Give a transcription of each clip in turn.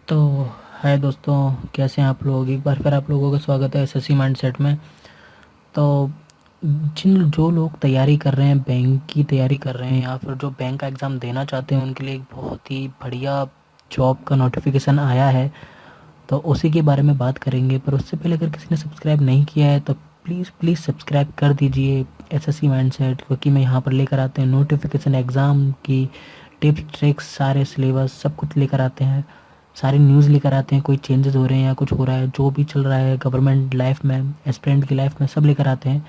तो हाय दोस्तों, कैसे हैं आप लोग। एक बार फिर आप लोगों का स्वागत है एसएससी माइंडसेट में। तो जिन जो लोग तैयारी कर रहे हैं, बैंक की तैयारी कर रहे हैं या फिर जो बैंक का एग्ज़ाम देना चाहते हैं, उनके लिए एक बहुत ही बढ़िया जॉब का नोटिफिकेशन आया है। तो उसी के बारे में बात करेंगे, पर उससे पहले अगर किसी ने सब्सक्राइब नहीं किया है तो प्लीज़ प्लीज़ सब्सक्राइब कर दीजिए एसएससी माइंडसेट, क्योंकि मैं यहाँ पर लेकर आते हैं नोटिफिकेशन, एग्ज़ाम की टिप्स ट्रिक्स, सारे सिलेबस सब कुछ लेकर आते हैं, सारी न्यूज़ लेकर आते हैं। कोई चेंजेस हो रहे हैं या कुछ हो रहा है, जो भी चल रहा है गवर्नमेंट लाइफ में, एस्पिरेंट की लाइफ में, सब लेकर आते हैं।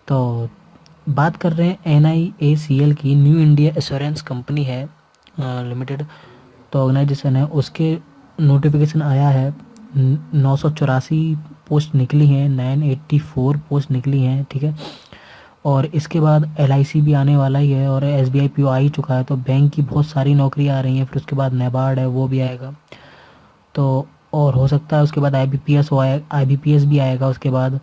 तो बात कर रहे हैं NIACL की, न्यू इंडिया एश्योरेंस कंपनी है लिमिटेड, तो ऑर्गेनाइजेशन है, उसके नोटिफिकेशन आया है। 984 पोस्ट निकली हैं, 984 पोस्ट निकली हैं, ठीक है। और इसके बाद LIC भी आने वाला ही है, और SBI PO आ ही चुका है। तो बैंक की बहुत सारी नौकरियां आ रही हैं। फिर उसके बाद NABARD है, वो भी आएगा। तो और हो सकता है उसके बाद IBPS भी आएगा उसके बाद,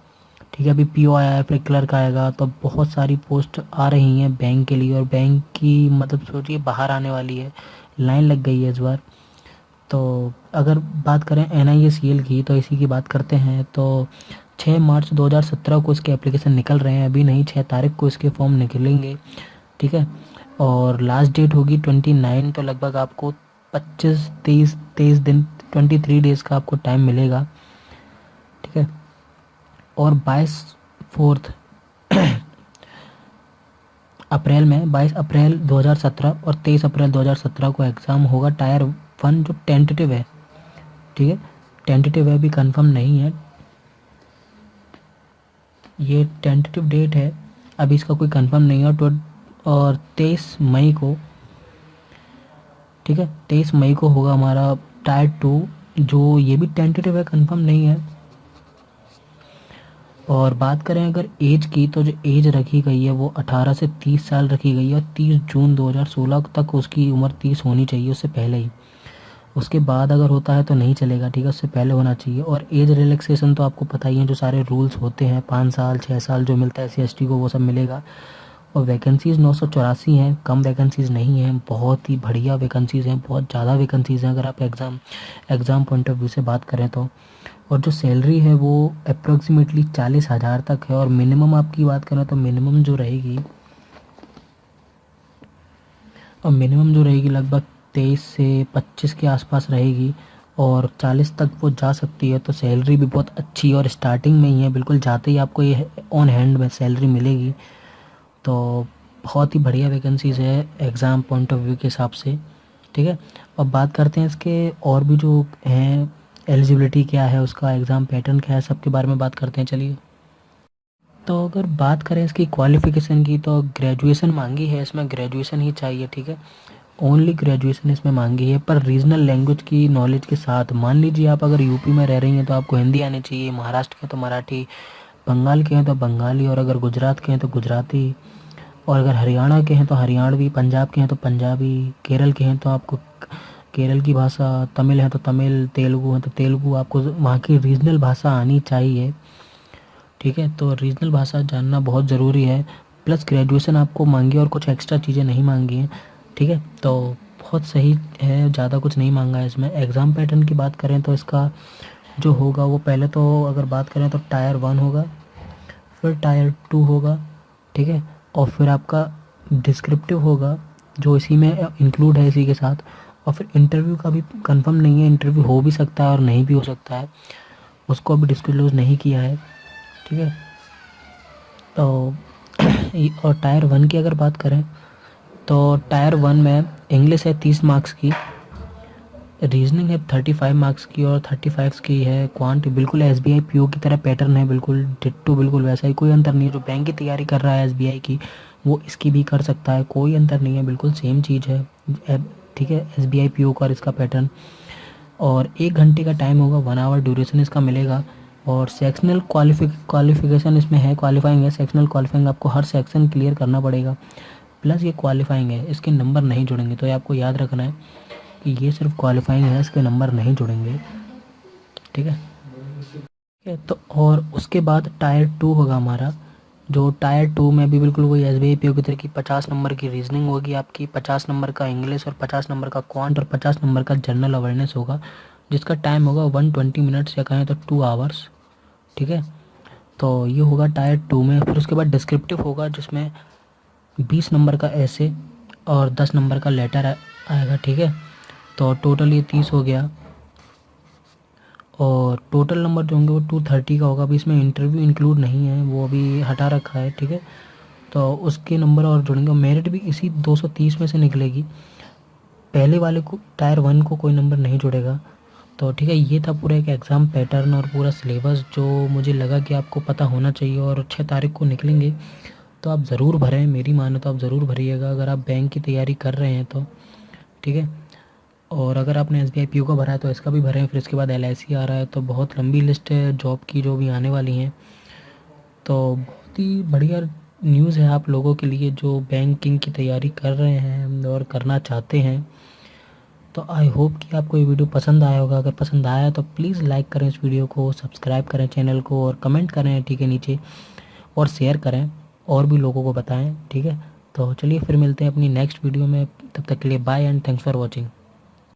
ठीक है। अभी PO आया है, फिर क्लर्क आएगा। तो बहुत सारी पोस्ट आ रही हैं बैंक के लिए, और बैंक की मतलब सोचिए बाहर आने वाली है, लाइन लग गई है इस बार। तो अगर बात करें NIACL की, तो इसी की बात करते हैं। तो 6 मार्च 2017 को इसके एप्लीकेशन निकल रहे हैं, अभी नहीं, 6 तारीख को इसके फॉर्म निकलेंगे, ठीक है। और लास्ट डेट होगी 29, तो लगभग आपको 25 23 दिन, 23 डेज़ का आपको टाइम मिलेगा, ठीक है। और 22 अप्रैल 2017 और 23 अप्रैल 2017 को एग्ज़ाम होगा। टायर 1 जो टेंटेटिव है, ठीक है, टेंटेटिव है, अभी कंफर्म नहीं है, ये टेंटेटिव डेट है, अभी इसका कोई कंफर्म नहीं है। और 23 मई को, ठीक है, 23 मई को होगा हमारा टायर 2, जो ये भी टेंटेटिव है, कंफर्म नहीं है। और बात करें अगर एज की, तो जो एज रखी गई है वो 18 से 30 साल रखी गई है, और 30 जून 2016 तक उसकी उम्र 30 होनी चाहिए, उससे पहले ही। उसके बाद अगर होता है तो नहीं चलेगा, ठीक है, उससे पहले होना चाहिए। और एज रिलैक्सेशन तो आपको पता ही है, जो सारे रूल्स होते हैं, 5 साल 6 साल जो मिलता है SC ST को, वो सब मिलेगा। और वैकेंसीज़ 984 हैं, कम वैकेंसीज़ नहीं हैं, बहुत ही बढ़िया वैकेंसीज़ हैं, बहुत ज़्यादा वैकेंसीज़ हैं अगर आप एग्ज़ाम पॉइंट ऑफ व्यू से बात करें तो। और जो सैलरी है वो अप्रोक्सीमेटली 40,000 तक है। और मिनिमम आपकी बात करें तो मिनिमम जो रहेगी, लगभग 23 से 25 के आसपास रहेगी, और 40 तक वो जा सकती है। तो सैलरी भी बहुत अच्छी है, और स्टार्टिंग में ही है, बिल्कुल जाते ही आपको ये ऑन हैंड में सैलरी मिलेगी। तो बहुत ही बढ़िया वैकेंसीज़ है एग्ज़ाम पॉइंट ऑफ व्यू के हिसाब से, ठीक है। अब बात करते हैं इसके और भी जो हैं, एलिजिबिलिटी क्या है, उसका एग्ज़ाम पैटर्न क्या है, सबके बारे में बात करते हैं, चलिए। तो अगर बात करें इसकी क्वालिफ़िकेशन की, तो ग्रेजुएशन मांगी है इसमें, ग्रेजुएशन ही चाहिए, ठीक है, ओनली ग्रेजुएशन इसमें मांगी है। पर रीजनल लैंग्वेज की नॉलेज के साथ, मान लीजिए आप अगर यूपी में रह रही हैं तो आपको हिंदी आनी चाहिए, महाराष्ट्र के हैं तो मराठी, बंगाल के हैं तो बंगाली, और अगर गुजरात के हैं तो गुजराती, और अगर हरियाणा के हैं तो हरियाणवी, पंजाब के हैं तो पंजाबी, केरल के हैं तो आपको केरल की भाषा, तमिल है तो तमिल, तेलुगु है तो तेलुगु, आपको वहाँ की रीजनल भाषा आनी चाहिए, ठीक है। तो रीजनल भाषा जानना बहुत ज़रूरी है। प्लस ग्रेजुएशन आपको मांगी, और कुछ एक्स्ट्रा चीज़ें नहीं मांगी हैं, ठीक है। तो बहुत सही है, ज़्यादा कुछ नहीं मांगा है इसमें। एग्ज़ाम पैटर्न की बात करें तो इसका जो होगा वो, पहले तो अगर बात करें तो टायर 1 होगा, फिर टायर 2 होगा, ठीक है, और फिर आपका डिस्क्रिप्टिव होगा, जो इसी में इंक्लूड है इसी के साथ। और फिर इंटरव्यू का भी कंफर्म नहीं है, इंटरव्यू हो भी सकता है और नहीं भी हो सकता है, उसको अभी डिस्क्लोज नहीं किया है, ठीक है। तो और टायर 1 की अगर बात करें, तो टायर 1 में इंग्लिश है 30 मार्क्स की, रीजनिंग है 35 मार्क्स की, और 35 की है क्वांट। बिल्कुल SBI PO की तरह पैटर्न है, बिल्कुल डिट्टो, बिल्कुल वैसा ही, कोई अंतर नहीं है। जो बैंक की तैयारी कर रहा है SBI की, वो इसकी भी कर सकता है, कोई अंतर नहीं है, बिल्कुल सेम चीज़ है, ठीक है, SBI PO का और इसका पैटर्न। और 1 घंटे का टाइम होगा, 1 आवर ड्यूरेशन इसका मिलेगा। और सेक्शनल क्वालिफिकेशन इसमें है, क्वालिफाइंग है, सेक्शनल क्वालिफाइंग, आपको हर सेक्शन क्लियर करना पड़ेगा। प्लस ये क्वालिफाइंग है, इसके नंबर नहीं जुड़ेंगे, तो ये आपको याद रखना है कि ये सिर्फ क्वालिफाइंग है, इसके नंबर नहीं जुड़ेंगे, ठीक है। ठीक है, तो और उसके बाद टायर 2 होगा हमारा। जो टायर 2 में भी बिल्कुल वही SBI PO की तरह की 50 नंबर की रीजनिंग होगी आपकी, 50 नंबर का इंग्लिश, और 50 नंबर का क्वांट, और 50 नंबर का जनरल अवेयरनेस होगा। जिसका टाइम होगा 120 मिनट्स या कहें तो 2 आवर्स, ठीक है। तो ये होगा टायर 2 में। फिर उसके बाद डिस्क्रिप्टिव होगा जिसमें 20 नंबर का ऐसे और 10 नंबर का लेटर आएगा, ठीक है। तो टोटल ये 30 हो गया, और टोटल नंबर जो होंगे वो 230 का होगा। अभी इसमें इंटरव्यू इंक्लूड नहीं है, वो अभी हटा रखा है, ठीक है। तो उसके नंबर और जुड़ेंगे। मेरिट भी इसी 230 में से निकलेगी। पहले वाले को टायर 1 को कोई नंबर नहीं जुड़ेगा। तो ठीक है, ये था पूरा एक एग्ज़ाम पैटर्न और पूरा सिलेबस जो मुझे लगा कि आपको पता होना चाहिए। और 6 तारीख को निकलेंगे, तो आप ज़रूर भरें। मेरी मानो तो आप ज़रूर भरिएगा अगर आप बैंक की तैयारी कर रहे हैं तो, ठीक है। और अगर आपने SBI PO का भरा है तो इसका भी भरें। फिर इसके बाद LIC आ रहा है, तो बहुत लंबी लिस्ट है जॉब की जो भी आने वाली हैं। तो बहुत ही बढ़िया न्यूज़ है आप लोगों के लिए जो बैंकिंग की तैयारी कर रहे हैं और करना चाहते हैं। तो आई होप कि आपको ये वीडियो पसंद आया होगा। अगर पसंद आया तो प्लीज़ लाइक करें इस वीडियो को, सब्सक्राइब करें चैनल को, और कमेंट करें, ठीक है, नीचे, और शेयर करें और भी लोगों को बताएं, ठीक है। तो चलिए फिर मिलते हैं अपनी नेक्स्ट वीडियो में। तब तक के लिए bye and thanks for watching.